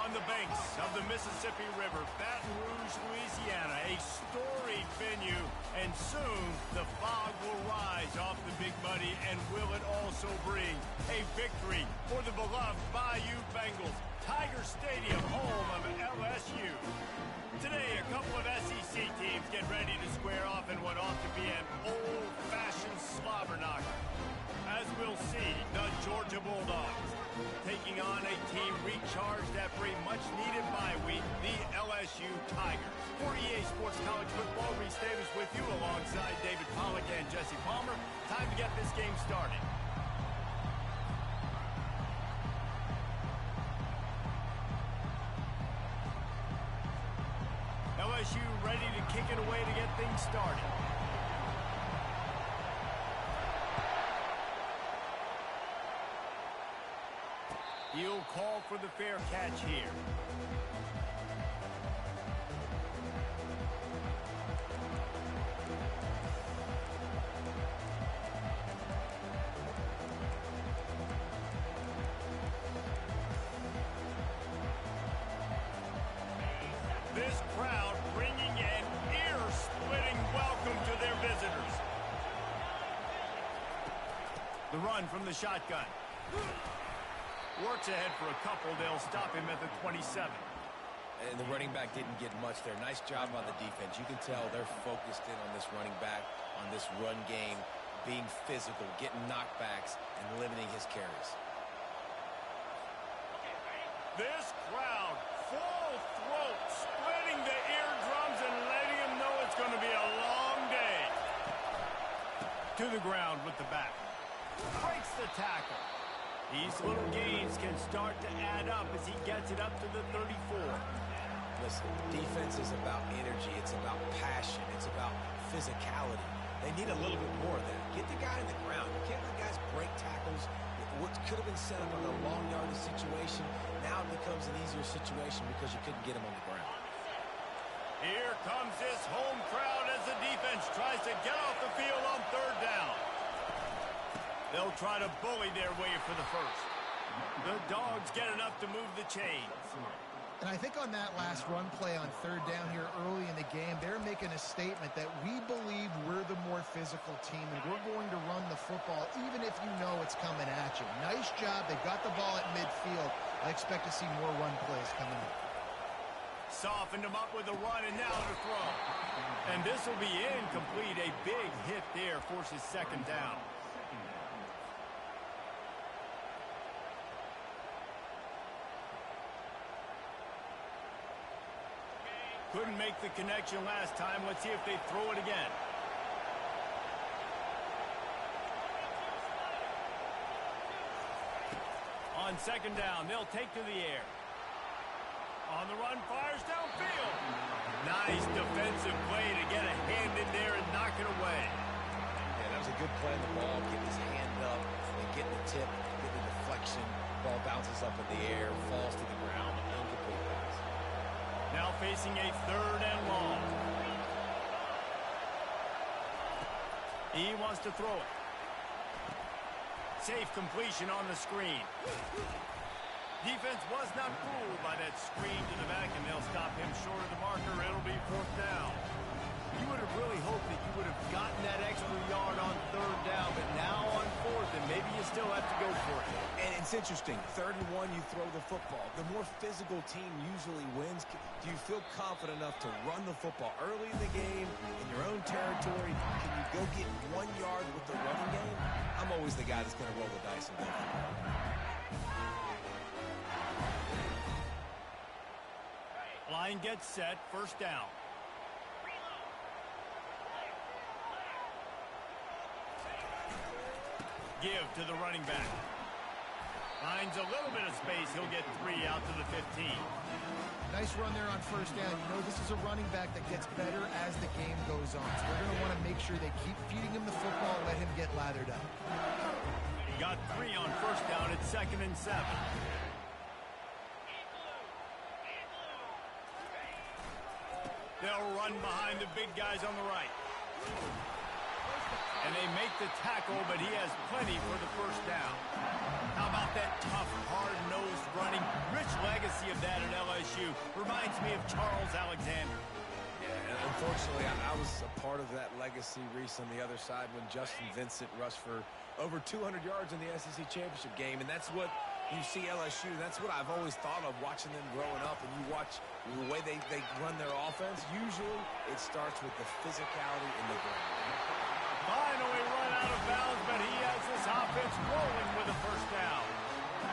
On the banks of the Mississippi River, Baton Rouge, Louisiana, a storied venue, and soon the fog will rise off the Big Muddy, and will it also bring a victory for the beloved Bayou Bengals, Tiger Stadium, home of LSU. Today, a couple of SEC teams get ready to square off in what ought to be an old-fashioned slobber knocker. As we'll see, the Georgia Bulldogs taking on a team recharged after a much-needed bye week, the LSU Tigers. For EA Sports College Football, Reese Davis with you alongside David Pollack and Jesse Palmer. Time to get this game started. LSU ready to kick it away to get things started. He'll call for the fair catch here. This crowd bringing an ear-splitting welcome to their visitors. The run from the shotgun. Works ahead for a couple. They'll stop him at the 27. And the running back didn't get much there. Nice job on the defense. You can tell they're focused in on this running back, on this run game, being physical, getting knockbacks, and limiting his carries. This crowd, full throat, splitting the eardrums and letting him know it's going to be a long day. To the ground with the back. Breaks the tackle. These little gains can start to add up as he gets it up to the 34. Listen, defense is about energy. It's about passion. It's about physicality. They need a little bit more of that. Get the guy in the ground. You can't let guys break tackles. What could have been set up on a long yardage situation, now it becomes an easier situation because you couldn't get him on the ground. Here comes this home crowd as the defense tries to get off the field on third down. They'll try to bully their way for the first. The Dogs get enough to move the chains. And I think on that last run play on third down here early in the game, they're making a statement that we believe we're the more physical team and we're going to run the football even if you know it's coming at you. Nice job. They've got the ball at midfield. I expect to see more run plays coming up. Softened him up with a run and now to throw. And this will be incomplete. A big hit there forces second down. Couldn't make the connection last time. Let's see if they throw it again. On second down, they'll take to the air. On the run, fires downfield. Nice defensive play to get a hand in there and knock it away. Yeah, that was a good play on the ball, getting his hand up and getting the tip, getting the deflection. Ball bounces up in the air, falls to the ground, incomplete pass. Now facing a third and long. He wants to throw it. Safe completion on the screen. Defense was not fooled by that screen to the back, and they'll stop him short of the marker. It'll be fourth down. You would have really hoped that you would have gotten that extra yard on third down, but now on fourth, and maybe you still have to go for it. And it's interesting. 3rd and 1, you throw the football. The more physical team usually wins. Do you feel confident enough to run the football early in the game, in your own territory? Can you go get 1 yard with the running game? I'm always the guy that's going to roll the dice and go for it. Line gets set, first down. Give to the running back. Finds a little bit of space. He'll get 3 out to the 15. Nice run there on first down. You know, this is a running back that gets better as the game goes on. So they're going to want to make sure they keep feeding him the football and let him get lathered up. Got 3 on first down. It's 2nd and 7. They'll run behind the big guys on the right. And they make the tackle, but he has plenty for the first down. How about that tough, hard-nosed running? Rich legacy of that at LSU. Reminds me of Charles Alexander. Yeah, and unfortunately, I was a part of that legacy, Reese, on the other side when Justin Vincent rushed for over 200 yards in the SEC Championship game, and that's what you see LSU. That's what I've always thought of watching them growing up, and you watch the way they run their offense. Usually, it starts with the physicality in the ground. Finally run out of bounds, but he has this offense rolling with a first down.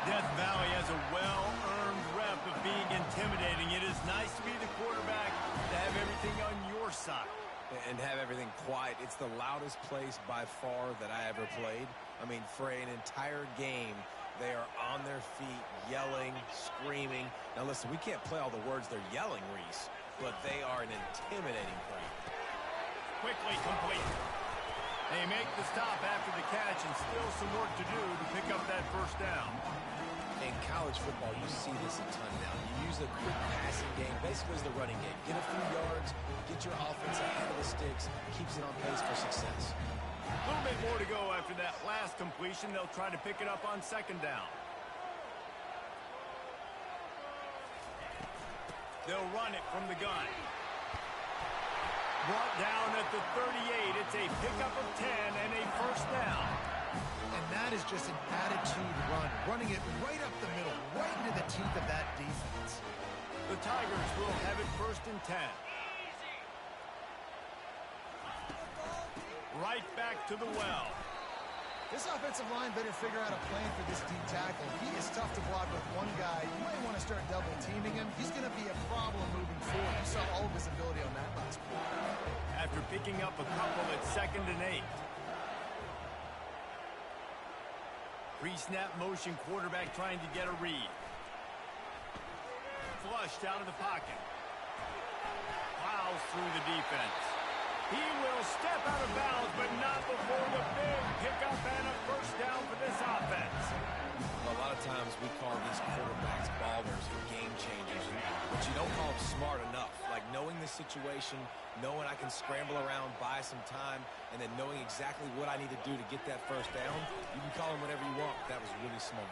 Death Valley has a well-earned rep of being intimidating. It is nice to be the quarterback, to have everything on your side. And have everything quiet. It's the loudest place by far that I ever played. I mean, for an entire game, they are on their feet, yelling, screaming. Now, listen, we can't play all the words they're yelling, Reese, but they are an intimidating crowd. Quickly complete. They make the stop after the catch, and still some work to do to pick up that first down. In college football, you see this a ton now. You use a quick passing game, basically as the running game. Get a few yards, get your offense ahead of the sticks, keeps it on pace for success. A little bit more to go after that last completion. They'll try to pick it up on second down. They'll run it from the gun. Brought down at the 38. It's a pickup of 10 and a first down. And that is just an attitude run, running it right up the middle, right into the teeth of that defense. The Tigers will have it first and 10. Right back to the well. This offensive line better figure out a plan for this deep tackle. He is tough to block with one guy. You might want to start double teaming him. He's going to be a problem moving forward. You saw all of his ability on that last play. After picking up a couple at 2nd and 8. Pre-snap motion, quarterback trying to get a read. Flushed out of the pocket. Plows through the defense. He will step out of bounds, but not before the big pickup and a first down for this offense. A lot of times we call these quarterbacks ballers or game changers, but you don't call them smart enough. Like knowing the situation, knowing I can scramble around, buy some time, and then knowing exactly what I need to do to get that first down. You can call them whatever you want, but that was really smart.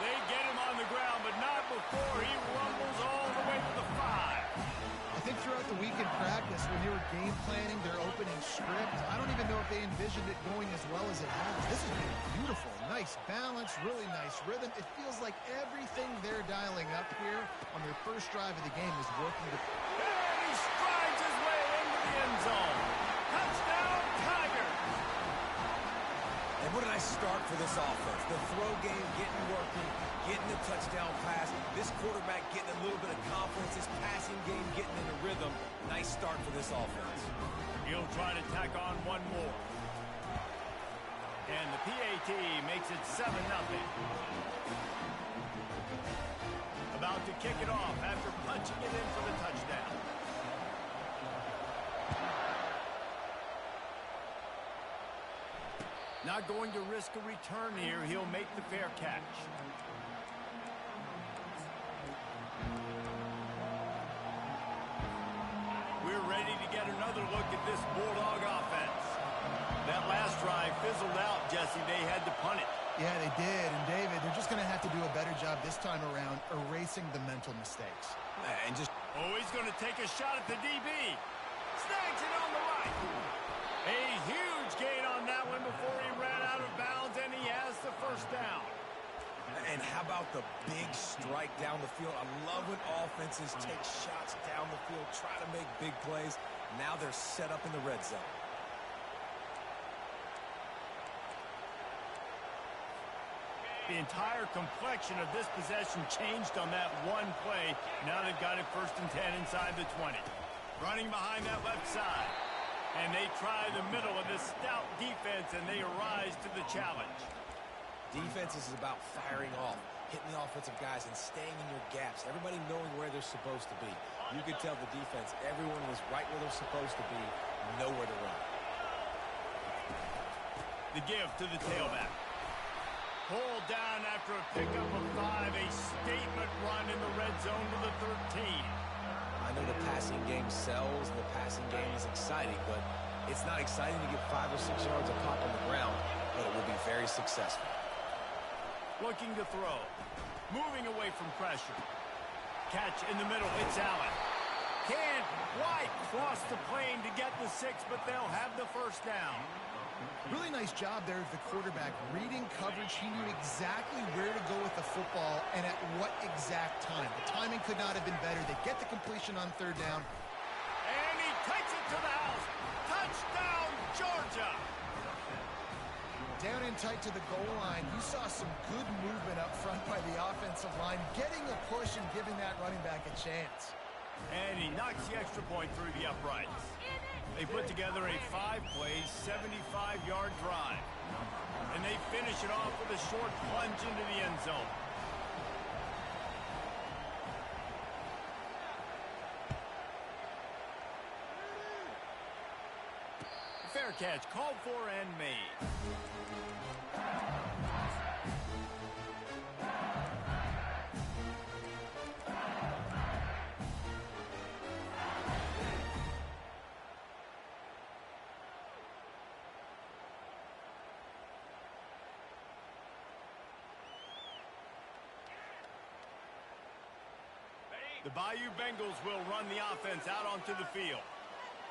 They get him on the ground, but not before he rumbles all the way to the 5. I think throughout the week in practice, when they were game planning their opening script, I don't even know if they envisioned it going as well as it has. This has been beautiful. Nice balance, really nice rhythm. It feels like everything they're dialing up here on their first drive of the game is working. And he strides his way into the end zone. Touchdown, Tigers! And what a nice start for this offense. The throw game getting working, getting the touchdown pass. This quarterback getting a little bit of confidence. This passing game getting in a rhythm. Nice start for this offense. He'll try to tack on one more. And the PAT makes it 7-0. About to kick it off after punching it in for the touchdown. Not going to risk a return here. He'll make the fair catch. We're ready to get another look at this Bulldog offense. That last drive fizzled out, Jesse. They had to punt it. Yeah, they did. And, David, they're just going to have to do a better job this time around erasing the mental mistakes. And just... Oh, he's going to take a shot at the DB. Snags it on the right. A huge gain on that one before he ran out of bounds, and he has the first down. And how about the big strike down the field? I love when offenses take shots down the field, try to make big plays. Now they're set up in the red zone. The entire complexion of this possession changed on that one play. Now they've got it first and 10 inside the 20. Running behind that left side. And they try the middle of this stout defense, and they rise to the challenge. Defense is about firing off, hitting the offensive guys, and staying in your gaps. Everybody knowing where they're supposed to be. You could tell the defense, everyone was right where they're supposed to be, nowhere to run. The give to the tailback. Pulled down after a pickup of 5, a statement run in the red zone to the 13. I I know the passing game sells and the passing game is exciting, but it's not exciting to get 5 or 6 yards a pop on the ground, but it will be very successful. Looking to throw. Moving away from pressure. Catch in the middle. It's Allen. Can't quite cross the plane to get the 6, but they'll have the first down. Really nice job there of the quarterback. Reading coverage, he knew exactly where to go with the football and at what exact time. The timing could not have been better. They get the completion on 3rd down. And he takes it to the house. Touchdown, Georgia. Down in tight to the goal line. You saw some good movement up front by the offensive line, getting a push and giving that running back a chance. And he knocks the extra point through the uprights. They put together a 5-play, 75-yard drive. And they finish it off with a short plunge into the end zone. Fair catch, called for and made. The Bayou Bengals will run the offense out onto the field.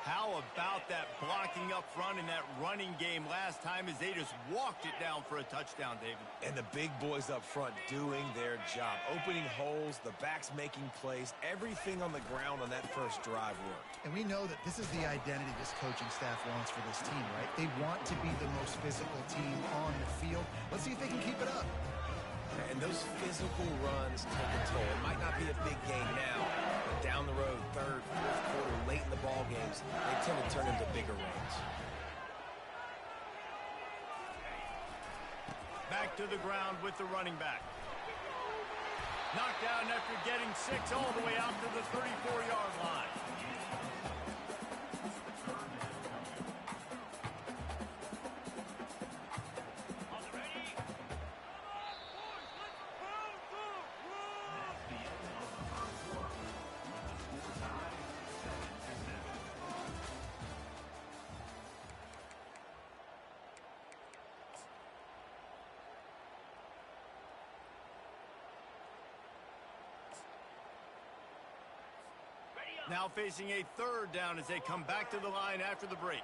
How about that blocking up front in that running game last time as they just walked it down for a touchdown, David? And the big boys up front doing their job. Opening holes, the backs making plays. Everything on the ground on that first drive worked. And we know that this is the identity this coaching staff wants for this team, right? They want to be the most physical team on the field. Let's see if they can keep it up. And those physical runs take a toll. It might not be a big game now, but down the road, 3rd, 4th quarter, late in the ball games, they tend to turn into bigger runs. Back to the ground with the running back. Knocked down after getting 6 all the way out to the 34-yard line. Now facing a 3rd down as they come back to the line after the break.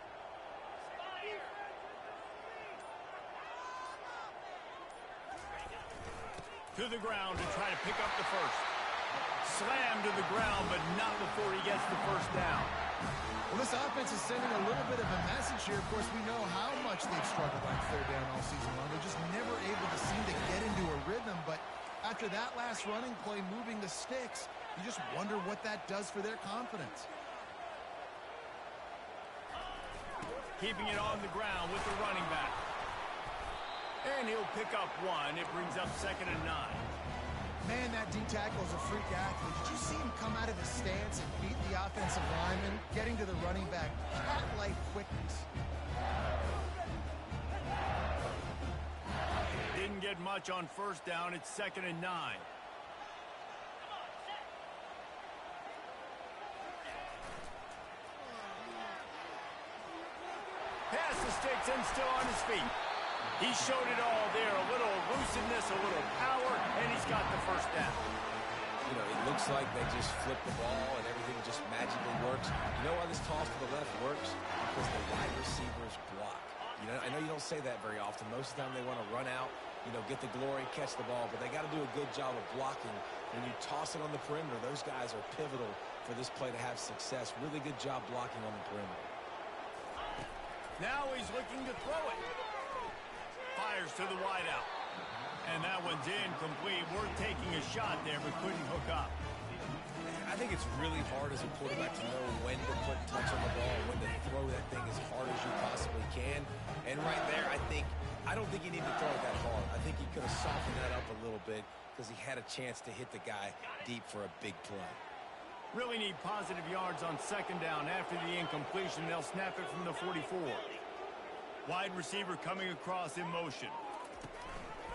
To the ground to try to pick up the first. Slammed to the ground, but not before he gets the first down. Well, this offense is sending a little bit of a message here. Of course, we know how much they've struggled on 3rd down all season long. They're just never able to seem to get into a rhythm, but after that last running play, moving the sticks, you just wonder what that does for their confidence. Keeping it on the ground with the running back. And he'll pick up 1. It brings up 2nd and 9. Man, that D-tackle is a freak athlete. Did you see him come out of his stance and beat the offensive lineman, getting to the running back? Cat-like quickness. Didn't get much on 1st down. It's 2nd and 9. Past the sticks and still on his feet. He showed it all there. A little elusiveness, a little power, and he's got the first down. You know, it looks like they just flip the ball and everything just magically works. You know why this toss to the left works? Because the wide receivers block. You know, I know you don't say that very often. Most of the time they want to run out, you know, get the glory, catch the ball, but they got to do a good job of blocking. When you toss it on the perimeter, those guys are pivotal for this play to have success. Really good job blocking on the perimeter. Now he's looking to throw it. Fires to the wideout. And that one's incomplete. Worth taking a shot there, but couldn't hook up. I think it's really hard as a quarterback to know when to put touch on the ball, when to throw that thing as hard as you possibly can. And right there, I don't think you need to throw it that hard. I think he could have softened that up a little bit because he had a chance to hit the guy deep for a big play. Really need positive yards on 2nd down. After the incompletion, they'll snap it from the 44. Wide receiver coming across in motion.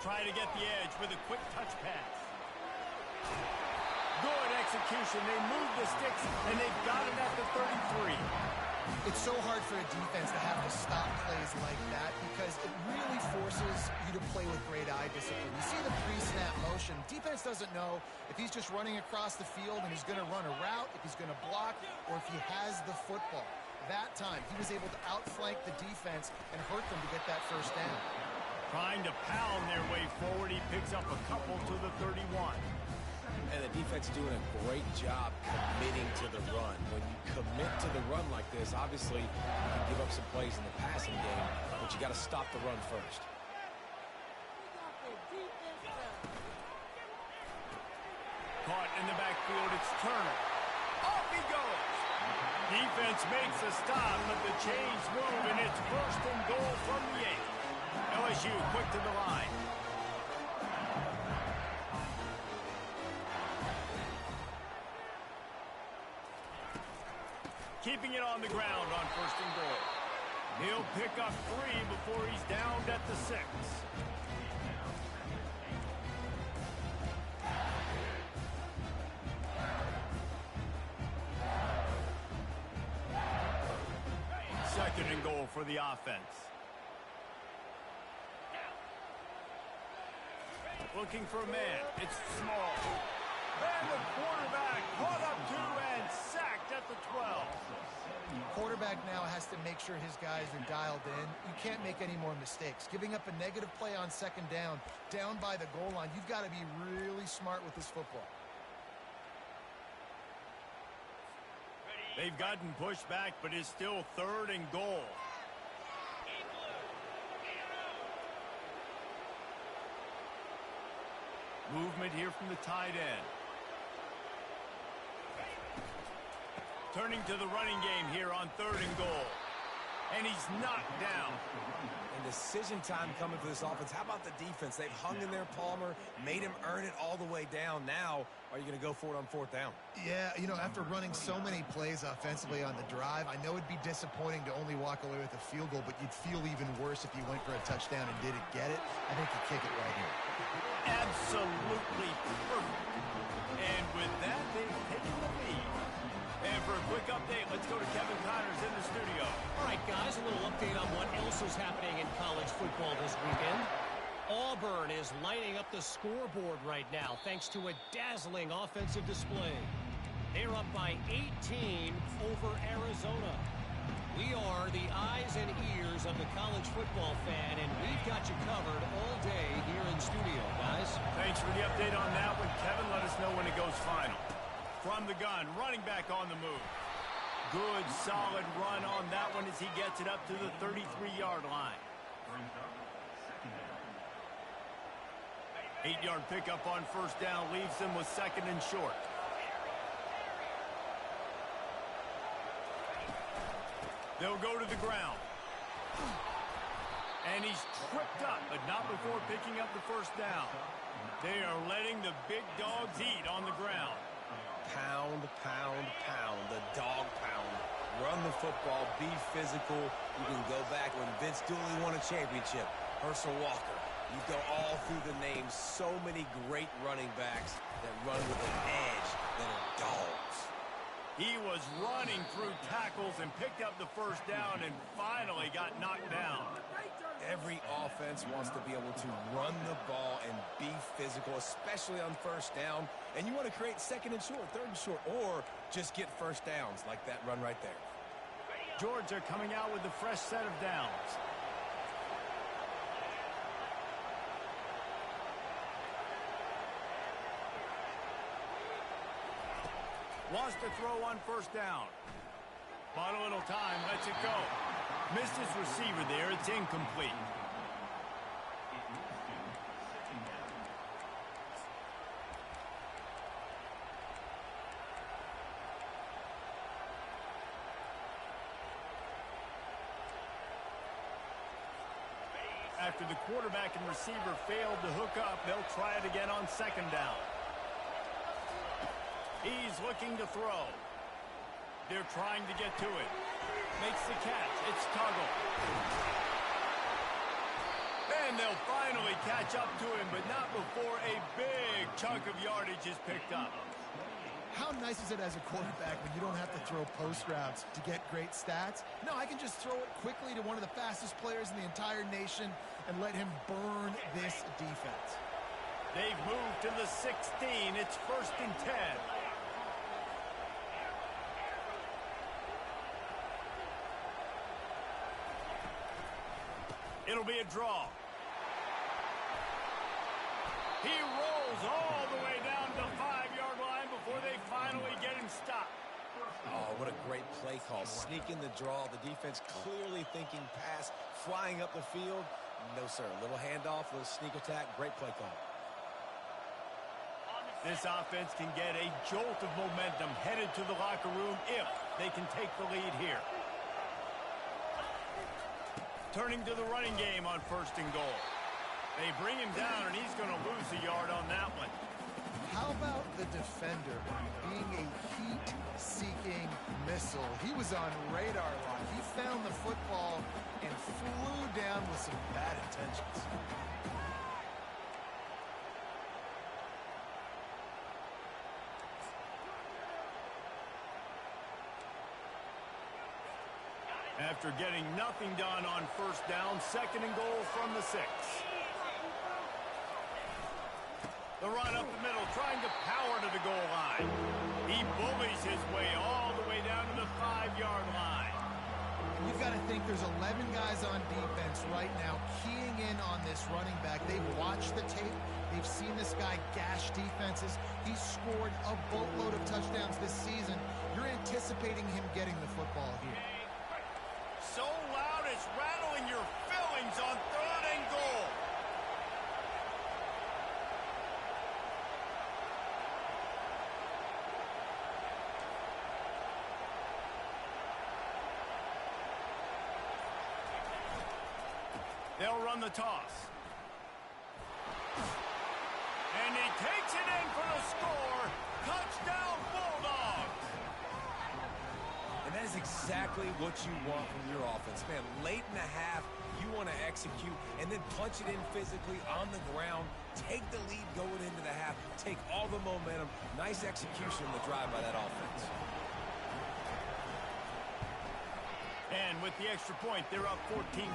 Trying to get the edge with a quick touch pass. Good execution. They move the sticks, and they've got it at the 33. It's so hard for a defense to have to stop plays like that because it really forces you to play with great eye discipline. You see the pre-snap motion. Defense doesn't know if he's just running across the field and he's going to run a route, if he's going to block, or if he has the football. That time, he was able to outflank the defense and hurt them to get that first down. Trying to pound their way forward, he picks up a couple to the 31. And the defense doing a great job committing to the run. When you commit to the run like this, obviously you can give up some plays in the passing game, but you got to stop the run first. Caught in the backfield, it's Turner. Off he goes. Defense makes a stop, but the chains move, and it's first and goal from the 8. LSU quick to the line. Keeping it on the ground on first and goal. He'll pick up 3 before he's downed at the 6. Second and goal for the offense. Looking for a man. It's Small. And the quarterback caught up 2 and sacked at the 12. Quarterback now has to make sure his guys are dialed in. You can't make any more mistakes. Giving up a negative play on second down by the goal line, you've got to be really smart with this football. They've gotten pushed back, but it's still third and goal. Movement here from the tight end. Turning to the running game here on third and goal. And he's knocked down. And decision time coming for this offense. How about the defense? They've hung in there, Palmer, made him earn it all the way down. Now, are you going to go for it on fourth down? Yeah, you know, after running so many plays offensively on the drive, I know it'd be disappointing to only walk away with a field goal, but you'd feel even worse if you went for a touchdown and didn't get it. I think you kick it right here. Absolutely perfect. And with that, they've taken the lead. And for a quick update, let's go to Kevin Connors in the studio. All right, guys, a little update on what else is happening in college football this weekend. Auburn is lighting up the scoreboard right now thanks to a dazzling offensive display. They're up by 18 over Arizona. We are the eyes and ears of the college football fan, and we've got you covered all day here in studio, guys. Thanks for the update on that one, Kevin. Let us know when it goes final. From the gun, running back on the move. Good, solid run on that one as he gets it up to the 33-yard line. 8-yard pickup on first down leaves him with second and short. They'll go to the ground. And he's tripped up, but not before picking up the first down. They are letting the big dogs eat on the ground. Pound, pound, pound, the dog pound. Run the football, be physical. You can go back when Vince Dooley won a championship. Herschel Walker. You go all through the names. So many great running backs that run with an edge that are dogs. He was running through tackles and picked up the first down and finally got knocked down. Every offense wants to be able to run the ball and be physical, especially on first down. And you want to create second and short, third and short, or just get first downs like that run right there. Georgia coming out with a fresh set of downs. Wants to throw on first down. Bought a little time, lets it go. Missed his receiver there, it's incomplete. After the quarterback and receiver failed to hook up, they'll try it again on second down. He's looking to throw. They're trying to get to it. Makes the catch. It's Tuggle. And they'll finally catch up to him, but not before a big chunk of yardage is picked up. How nice is it as a quarterback when you don't have to throw post routes to get great stats? No, I can just throw it quickly to one of the fastest players in the entire nation and let him burn this defense. They've moved to the 16. It's 1st and 10. It'll be a draw. He rolls all the way down to the 5-yard line before they finally get him stopped. Oh, what a great play call. Sneaking the draw. The defense clearly thinking pass, flying up the field. No, sir. A little handoff, a little sneak attack. Great play call. This offense can get a jolt of momentum headed to the locker room if they can take the lead here. Turning to the running game on 1st and goal. They bring him down, and he's going to lose a yard on that one. How about the defender being a heat-seeking missile? He was on radar lock. He found the football and flew down with some bad intentions. After getting nothing done on 1st down, 2nd and goal from the 6. The run up the middle, trying to power to the goal line. He bullies his way all the way down to the 5-yard line. You've got to think there's 11 guys on defense right now keying in on this running back. They've watched the tape. They've seen this guy gash defenses. He's scored a boatload of touchdowns this season. You're anticipating him getting the football here. So loud it's rattling your fillings on 3rd and goal. They'll run the toss. And he takes it in for the score. Touchdown, Bulldogs. And that is exactly what you want from your offense. Man, late in the half, you want to execute and then punch it in physically on the ground. Take the lead going into the half. Take all the momentum. Nice execution on the drive by that offense. And with the extra point, they're up 14-10.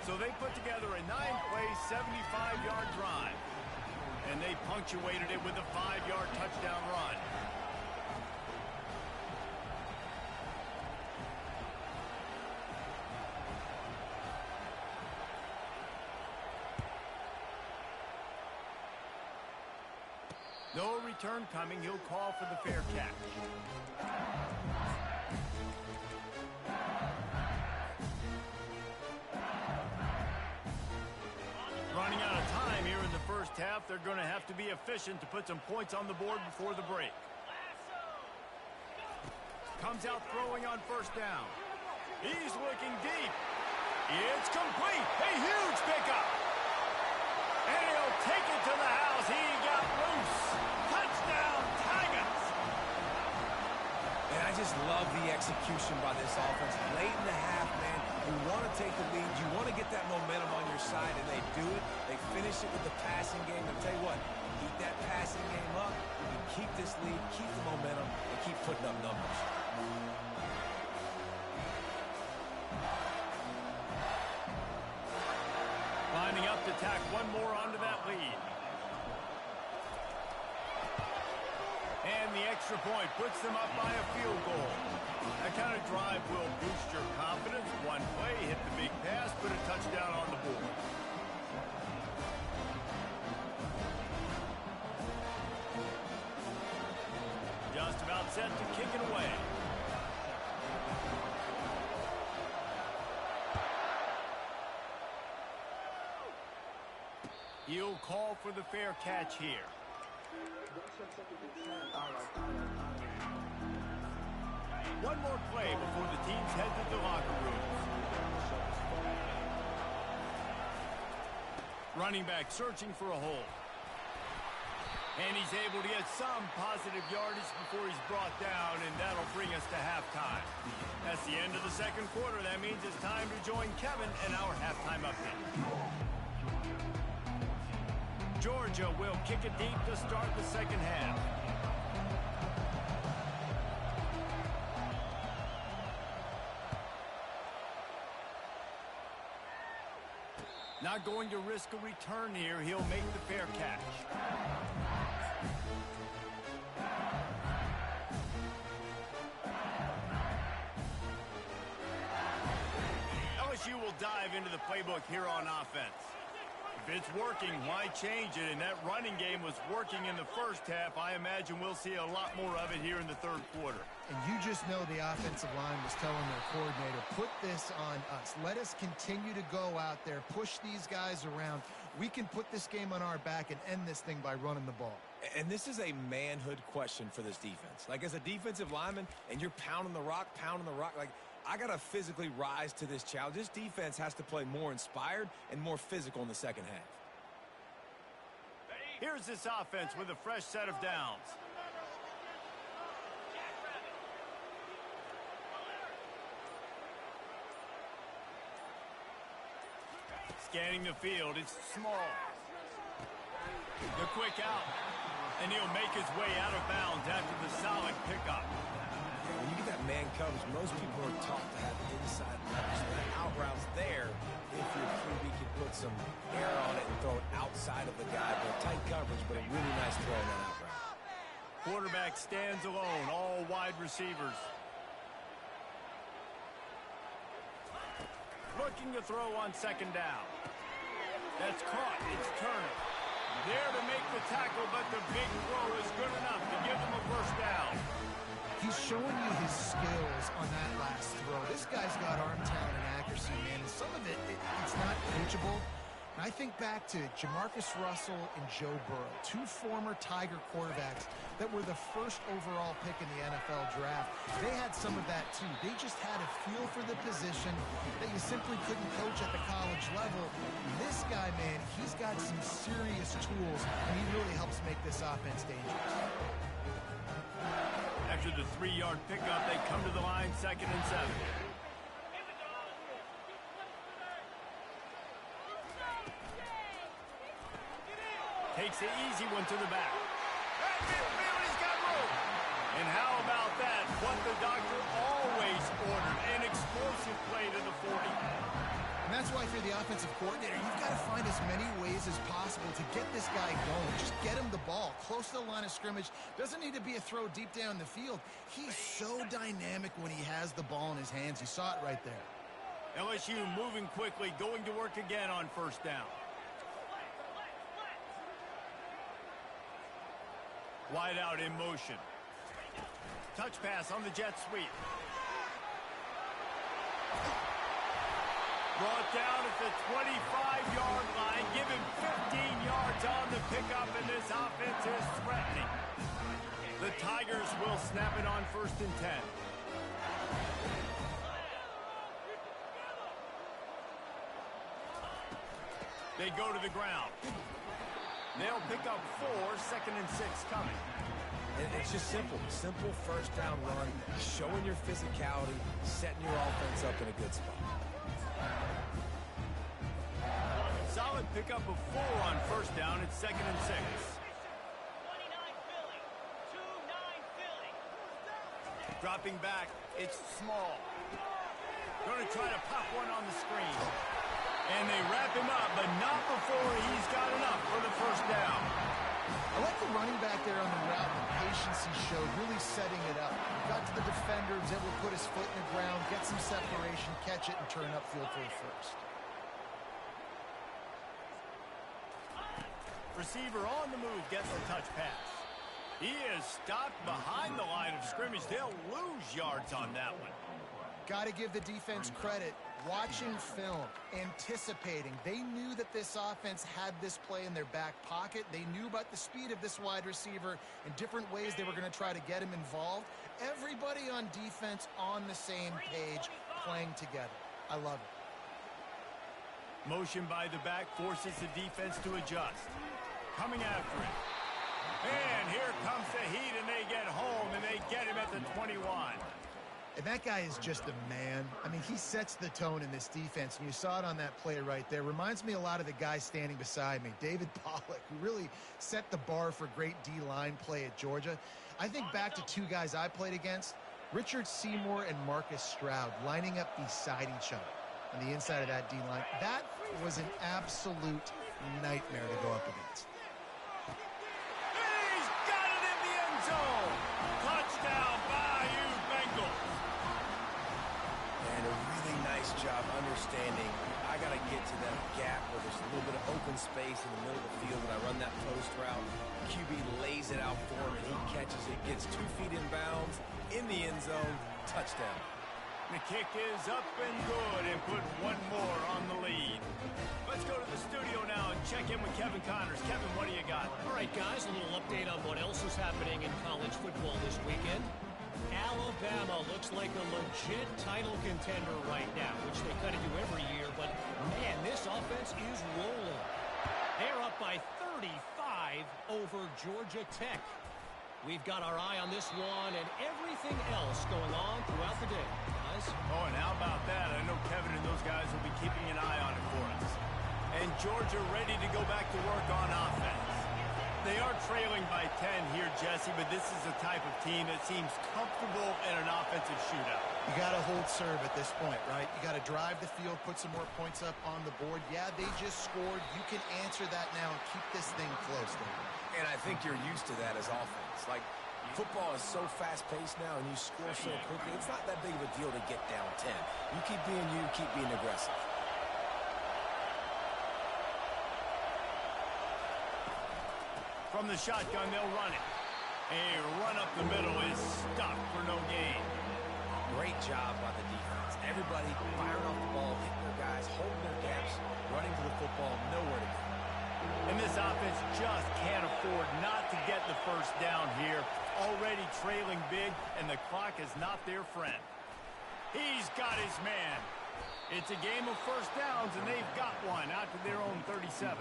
So they put together a 9-play, 75-yard drive. And they punctuated it with a 5-yard touchdown run. No return coming. He'll call for the fair catch. Running out of time here in the 1st half. They're going to have to be efficient to put some points on the board before the break. Comes out throwing on 1st down. He's looking deep. It's complete. A huge pickup. And he'll take it to the house. He got loose. Touchdown, Tigers. And I just love the execution by this offense. Late in the half, man, you want to take the lead. You want to get that momentum on your side, and they do it. They finish it with the passing game. I'll tell you what, keep that passing game up. You keep this lead, keep the momentum, and keep putting up numbers. Lining up to tack one more onto that lead. And the extra point puts them up by a field goal. That kind of drive will boost your confidence. One play, hit the big pass, put a touchdown on the board. Just about set to kick it away. He'll call for the fair catch here. One more play before the teams head to the locker rooms. Running back searching for a hole. And he's able to get some positive yardage before he's brought down, and that'll bring us to halftime. That's the end of the 2nd quarter. That means it's time to join Kevin and our halftime update. Georgia will kick it deep to start the 2nd half. Not going to risk a return here. He'll make the fair catch. LSU will dive into the playbook here on offense. If it's working, why change it? And that running game was working in the first half. I imagine we'll see a lot more of it here in the third quarter. And you just know the offensive line was telling their coordinator, put this on us. Let us continue to go out there, push these guys around. We can put this game on our back and end this thing by running the ball. And this is a manhood question for this defense. Like, as a defensive lineman, and you're pounding the rock, like, I got to physically rise to this challenge. This defense has to play more inspired and more physical in the second half. Here's this offense with a fresh set of downs. Scanning the field, it's small. The quick out. And he'll make his way out of bounds after the solid pickup. When you get that man coverage, most people are taught to have inside leverage. So that out route's there if your QB can put some air on it and throw it outside of the guy. But tight coverage, but a really nice throw on that out route. Quarterback stands alone, all wide receivers. Looking to throw on second down. That's caught. It's Turner. There to make the tackle, but the big throw is good enough to give them a first down. He's showing you his skills on that last throw. This guy's got arm talent and accuracy, man. And some of it's not coachable. And I think back to Jamarcus Russell and Joe Burrow, two former Tiger quarterbacks that were the first overall pick in the NFL draft. They had some of that, too. They just had a feel for the position that you simply couldn't coach at the college level. This guy, man, he's got some serious tools, and he really helps make this offense dangerous. After the 3-yard pickup, they come to the line, 2nd and 7. Takes the easy one to the back. At midfield, he's got room. And how about that? What the doctor always ordered, an explosive play to the 40. And that's why, if you're the offensive coordinator, you've got to find as many ways as possible to get this guy going. Just get him the ball close to the line of scrimmage. Doesn't need to be a throw deep down the field. He's so dynamic when he has the ball in his hands. You saw it right there. LSU moving quickly, going to work again on first down. Wide out in motion. Touch pass on the jet sweep. Brought down at the 25-yard line. Give him 15 yards on the pickup, and this offense is threatening. The Tigers will snap it on 1st and 10. They go to the ground. They'll pick up 4, 2nd and 6 coming. And it's just simple. Simple first down run, showing your physicality, setting your offense up in a good spot. Solid pickup of 4 on first down. It's 2nd and 6. 29 Philly. 2-9 Philly. Dropping back. It's small. Going to try to pop one on the screen. And they wrap him up, but not before he's got enough for the first down. I like the running back there on the route, the patience he showed, really setting it up. Got to the defender, was able to put his foot in the ground, get some separation, catch it, and turn upfield for the first. Receiver on the move gets the touch pass. He is stopped behind the line of scrimmage. They'll lose yards on that one. Got to give the defense credit. Watching film, anticipating. They knew that this offense had this play in their back pocket. They knew about the speed of this wide receiver and different ways they were going to try to get him involved. Everybody on defense on the same page, playing together. I love it. Motion by the back forces the defense to adjust. Coming after it. And here comes the heat, and they get home, and they get him at the 21. And that guy is just a man. I mean, he sets the tone in this defense, and you saw it on that play right there. Reminds me a lot of the guy standing beside me, David Pollock, who really set the bar for great D-line play at Georgia. I think back to 2 guys I played against, Richard Seymour and Marcus Stroud, lining up beside each other. on the inside of that D-line. That was an absolute nightmare to go up against. He's got it in the end zone. Touchdown, Bayou Bengals. And a really nice job understanding I got to get to that gap where there's a little bit of open space in the middle of the field when I run that post route. QB lays it out for him, and he catches it, gets 2 feet in bounds, in the end zone, touchdown. The kick is up and good, and put one more on the lead. Let's go to the studio now and check in with Kevin Connors. Kevin, what do you got? All right, guys, a little update on what else is happening in college football this weekend. Alabama looks like a legit title contender right now, which they kind of do every year, but man, this offense is rolling. They're up by 35 over Georgia Tech. We've got our eye on this one and everything else going on throughout the day, guys. Oh, and how about that? I know Kevin and those guys will be keeping an eye on it for us. And Georgia ready to go back to work on offense. They are trailing by 10 here, Jesse, but this is the type of team that seems comfortable in an offensive shootout. You got to hold serve at this point, right? You got to drive the field, put some more points up on the board. Yeah, they just scored. You can answer that now and keep this thing close. And I think you're used to that as offense. Like, football is so fast-paced now, and you score so quickly. It's not that big of a deal to get down 10. You keep being aggressive. From the shotgun, they'll run it. A run up the middle is stopped for no gain. Great job by the defense. Everybody firing off the ball, hitting their guys, holding their gaps, running to the football, nowhere to go. And this offense just can't afford not to get the first down here. Already trailing big, and the clock is not their friend. He's got his man. It's a game of first downs, and they've got one out to their own 37.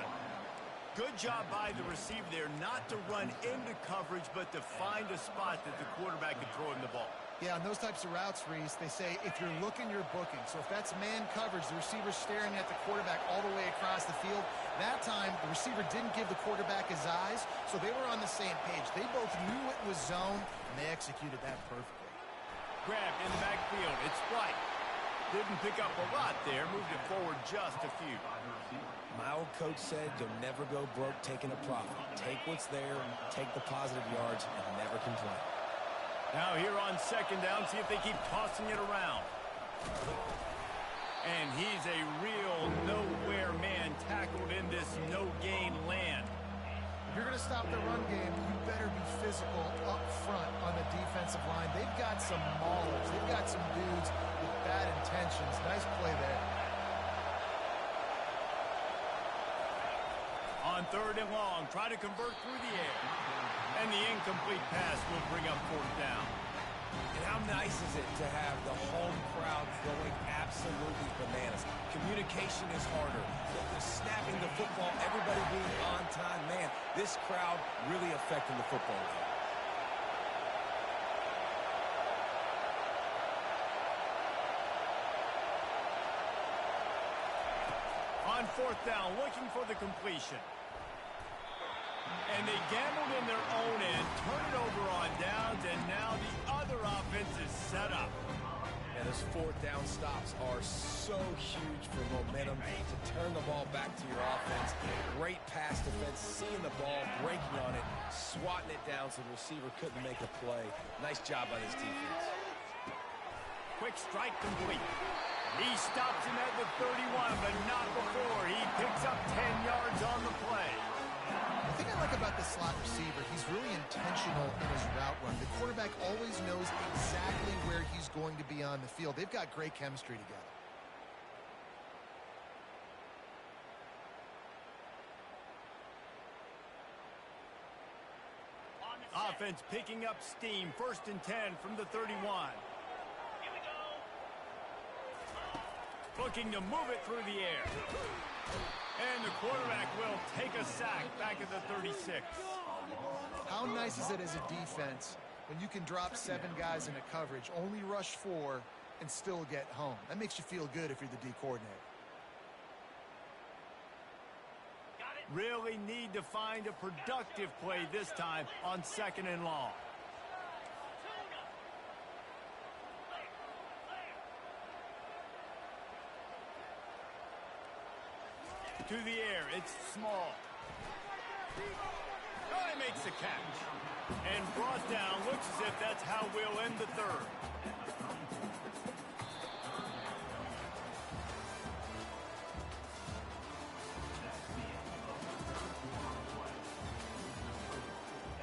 Good job by the receiver there not to run into coverage, but to find a spot that the quarterback can throw him the ball. Yeah, on those types of routes, Reese, they say if you're looking, you're booking. So if that's man coverage, the receiver's staring at the quarterback all the way across the field. That time, the receiver didn't give the quarterback his eyes, so they were on the same page. They both knew it was zone, and they executed that perfectly. Grabbed in the backfield. It's White. Didn't pick up a lot there. Moved it forward just a few. My old coach said you'll never go broke taking a profit. Take what's there, take the positive yards, and never complain. Now here on second down, see if they keep tossing it around. And he's a real nowhere man tackled in this no-gain land. If you're going to stop the run game, you better be physical up front on the defensive line. They've got some maulers. They've got some dudes with bad intentions. Nice play there. On third and long, try to convert through the air. And the incomplete pass will bring up fourth down. And how nice is it to have the home crowd going absolutely bananas? Communication is harder. The snapping the football, everybody being on time. Man, this crowd really affecting the football game. On fourth down, looking for the completion. And they gambled in their own end, turn it over on downs, and now the other offense is set up. And those fourth down stops are so huge for momentum to turn the ball back to your offense. Great pass defense, seeing the ball, breaking on it, swatting it down so the receiver couldn't make a play. Nice job by this defense. Quick strike complete. He stops him at the 31, but not before. He picks up 10 yards on the play. The thing I like about the slot receiver, he's really intentional in his route run. The quarterback always knows exactly where he's going to be on the field. They've got great chemistry together. Offense picking up steam. First and 10 from the 31. Looking to move it through the air. And the quarterback will take a sack back at the 36. How nice is it as a defense when you can drop 7 guys into coverage, only rush 4, and still get home? That makes you feel good if you're the D coordinator. Really need to find a productive play this time on second and long. through the air. It's small. Oh, he makes the catch. And brought down. Looks as if that's how we'll end the third.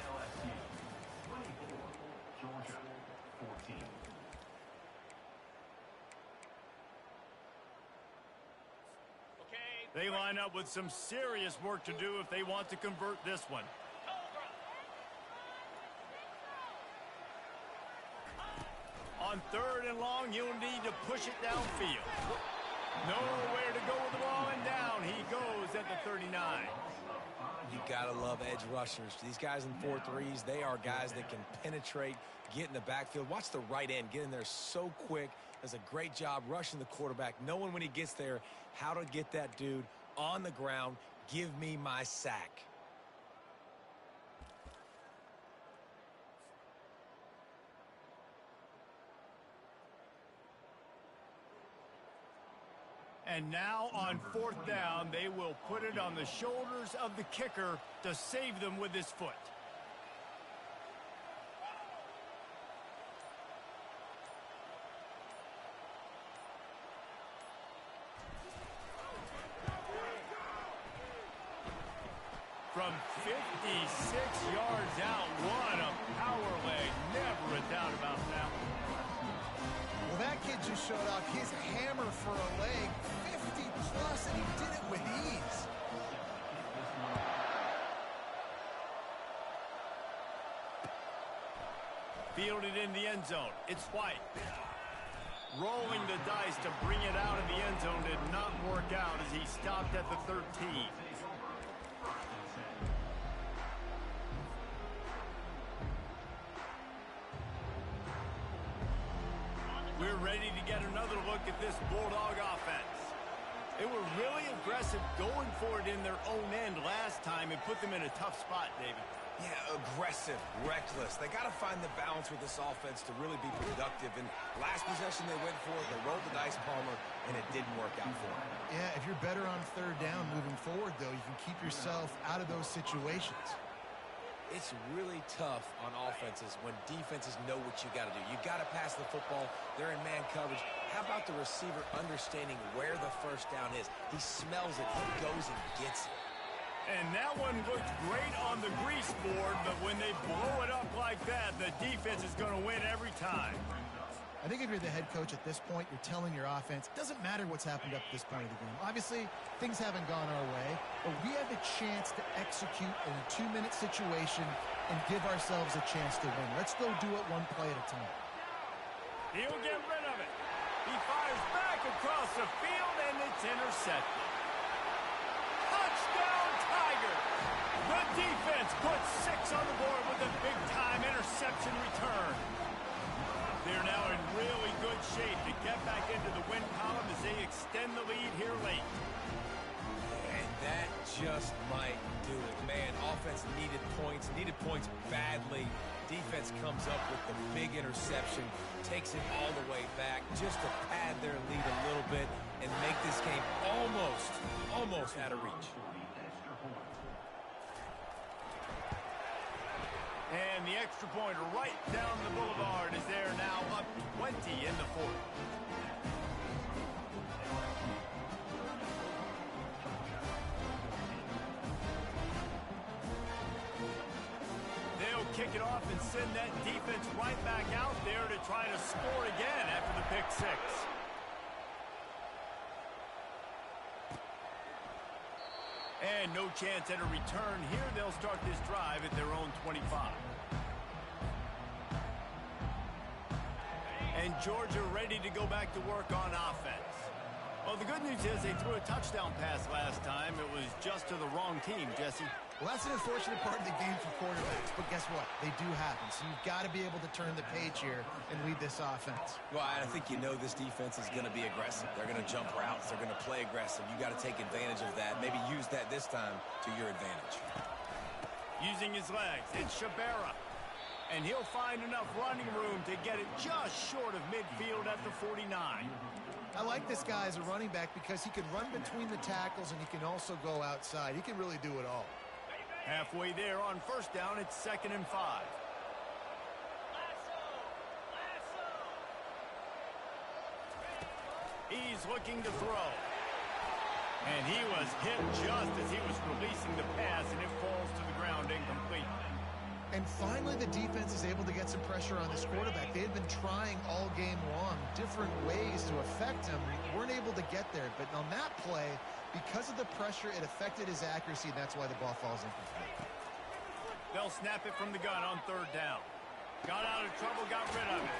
LSU 24, Georgia 14. They line up with some serious work to do if they want to convert this one. On 3rd and long, you'll need to push it downfield. Nowhere to go with the ball, and down he goes at the 39. You got to love edge rushers. These guys in 4-3s, they are guys that can penetrate, get in the backfield. Watch the right end get in there so quick. Does a great job rushing the quarterback, knowing when he gets there how to get that dude on the ground. Give me my sack. And now on 4th down, they will put it on the shoulders of the kicker to save them with his foot. From 56 yards out, what a power leg. Never a doubt about that one. Well, that kid just showed off his hammer for a leg, 50 plus, and he did it with ease. Fielded in the end zone. It's White. Rolling the dice to bring it out of the end zone did not work out as he stopped at the 13. We're ready to get another look at this Bulldog offense. They were really aggressive going for it in their own end last time and put them in a tough spot, David. Yeah, aggressive, reckless. They got to find the balance with this offense to really be productive. And last possession they went for it, they rolled the dice, Palmer, and it didn't work out for them. Yeah, if you're better on 3rd down moving forward, though, you can keep yourself out of those situations. It's really tough on offenses when defenses know what you got to do. You got to pass the football. They're in man coverage. How about the receiver understanding where the 1st down is? He smells it. He goes and gets it. And that one looked great on the grease board, but when they blow it up like that, the defense is going to win every time. I think if you're the head coach at this point, you're telling your offense, it doesn't matter what's happened up to this point of the game. Obviously, things haven't gone our way, but we have a chance to execute in a 2-minute situation and give ourselves a chance to win. Let's go do it one play at a time. He'll get rid of it. He fires back across the field, and it's intercepted. Touchdown, Tigers! The defense puts 6 on the board with a big-time interception return. They're now in really good shape to get back into the win column as they extend the lead here late. And that just might do it. Man, offense needed points badly. Defense comes up with the big interception, takes it all the way back just to pad their lead a little bit and make this game almost out of reach. And the extra point right down the boulevard is there now up 20 in the 4th. They'll kick it off and send that defense right back out there to try to score again after the pick 6. And no chance at a return here. They'll start this drive at their own 25. And Georgia ready to go back to work on offense. Well, the good news is they threw a touchdown pass last time. It was just to the wrong team, Jesse. Well, that's an unfortunate part of the game for quarterbacks, but guess what? They do happen, so you've got to be able to turn the page here and lead this offense. Well, I think you know this defense is going to be aggressive. They're going to jump routes. They're going to play aggressive. You got to take advantage of that. Maybe use that this time to your advantage. Using his legs, it's Shabera. And he'll find enough running room to get it just short of midfield at the 49. I like this guy as a running back because he can run between the tackles and he can also go outside. He can really do it all. Halfway there on first down, it's 2nd and 5. He's looking to throw. And he was hit just as he was releasing the pass, and it falls to the ground incomplete. And finally, the defense is able to get some pressure on this quarterback. They had been trying all game long different ways to affect him. Weren't able to get there. But on that play, because of the pressure, it affected his accuracy, and that's why the ball falls incomplete. They'll snap it from the gun on 3rd down. Got out of trouble, got rid of it.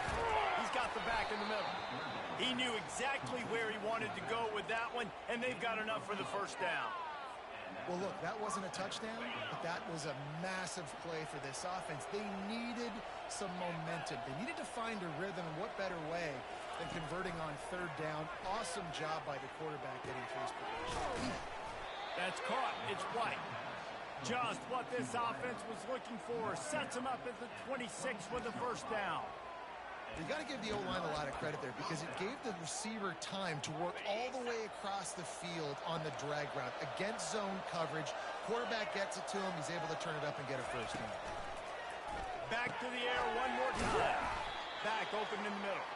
He's got the back in the middle. He knew exactly where he wanted to go with that one, and they've got enough for the 1st down. Well, look, that wasn't a touchdown, but that was a massive play for this offense. They needed some momentum. They needed to find a rhythm, and what better way than converting on 3rd down. Awesome job by the quarterback getting to his position. That's caught. It's White. Just what this offense was looking for. Sets him up at the 26 with the 1st down. You got to give the O-line a lot of credit there because it gave the receiver time to work all the way across the field on the drag route against zone coverage. Quarterback gets it to him. He's able to turn it up and get a 1st down. Back to the air one more time. Back open in the middle.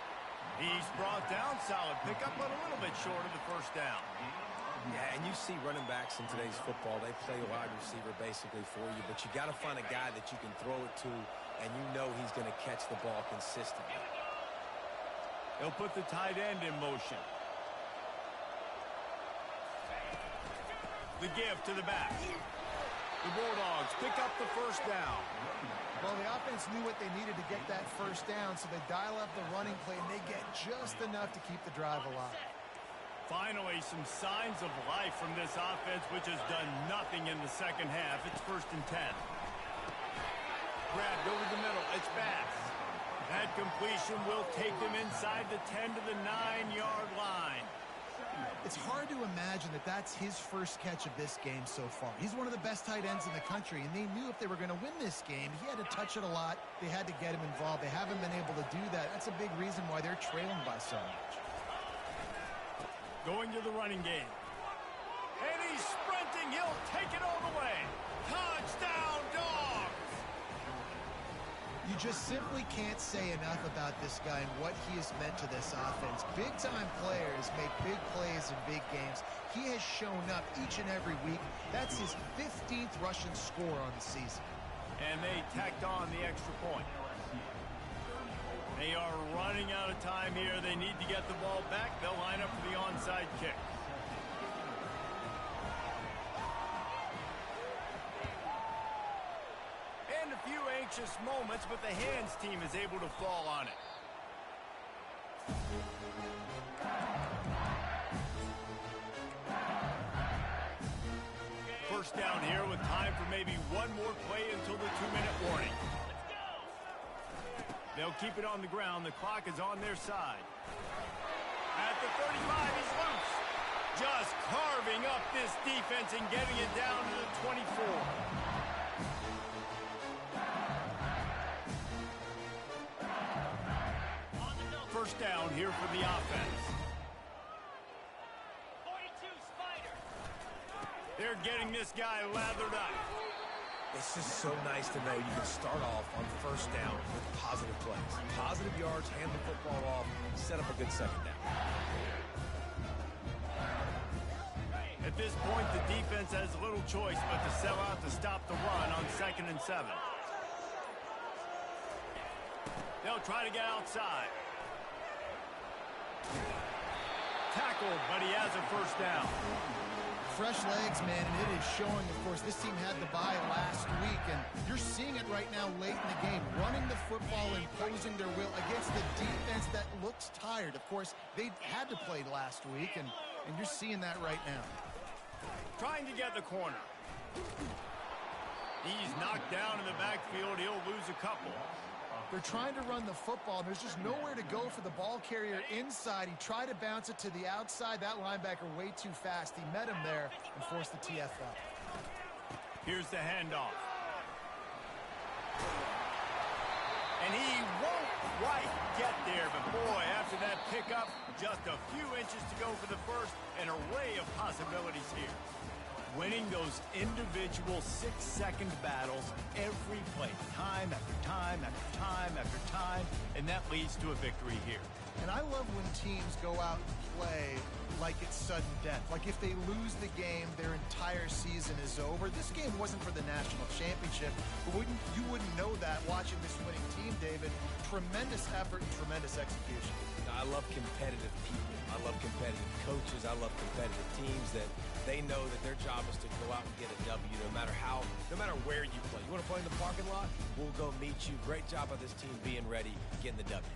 He's brought down. Solid pickup, but a little bit short of the 1st down. Yeah, and you see running backs in today's football, they play a wide receiver basically for you, but you got to find a guy that you can throw it to, and you know he's going to catch the ball consistently. They'll put the tight end in motion. The give to the back. The Bulldogs pick up the 1st down. Well, the offense knew what they needed to get that 1st down, so they dial up the running play, and they get just enough to keep the drive alive. Finally, some signs of life from this offense, which has done nothing in the 2nd half. It's 1st and 10. Grabbed over the middle. It's Bass. That completion will take them inside the 10 to the 9-yard line. It's hard to imagine that that's his first catch of this game so far. He's one of the best tight ends in the country, and they knew if they were going to win this game, he had to touch it a lot. They had to get him involved. They haven't been able to do that. That's a big reason why they're trailing by so much. Going to the running game. And he's sprinting. He'll take it all the way. Touchdown, Dogs! You just simply can't say enough about this guy and what he has meant to this offense. Big-time players make big plays in big games. He has shown up each and every week. That's his 15th rushing score on the season. And they tacked on the extra point. They are running out of time here. They need to get the ball back. They'll line up for the onside kick. And a few anxious moments, but the hands team is able to fall on it. First down here with time for maybe one more play until the 2-minute warning. They'll keep it on the ground. The clock is on their side. At the 35, he's loose. Just carving up this defense and getting it down to the 24. First down here for the offense. 42 Spider. They're getting this guy lathered up. It's just so nice to know you can start off on 1st down with positive plays. Positive yards, hand the football off, set up a good 2nd down. At this point, the defense has little choice but to sell out to stop the run on 2nd and 7. They'll try to get outside. Tackled, but he has a 1st down. Fresh legs, man, and it is showing, of course, this team had the bye last week, and you're seeing it right now late in the game, running the football, imposing their will against the defense that looks tired. Of course, they had to play last week, and you're seeing that right now. Trying to get the corner. He's knocked down in the backfield. He'll lose a couple. They're trying to run the football. There's just nowhere to go for the ball carrier inside. He tried to bounce it to the outside. That linebacker way too fast. He met him there and forced the TFL. Here's the handoff. And he won't quite get there, but boy, after that pickup, just a few inches to go for the first. An array of possibilities here. Winning those individual 6-second battles every play, time after time after time after time, and that leads to a victory here. And I love when teams go out and play like it's sudden death. Like if they lose the game, their entire season is over. This game wasn't for the national championship, but you wouldn't know that watching this winning team, David. Tremendous effort and tremendous execution. I love competitive people. I love competitive coaches. I love competitive teams that they know that their job is to go out and get a W no matter where you play. You want to play in the parking lot? We'll go meet you. Great job of this team being ready, getting the W.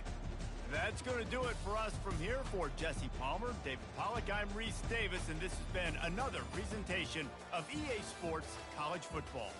That's going to do it for us from here. For Jesse Palmer, David Pollack, I'm Reese Davis, and this has been another presentation of EA Sports College Football.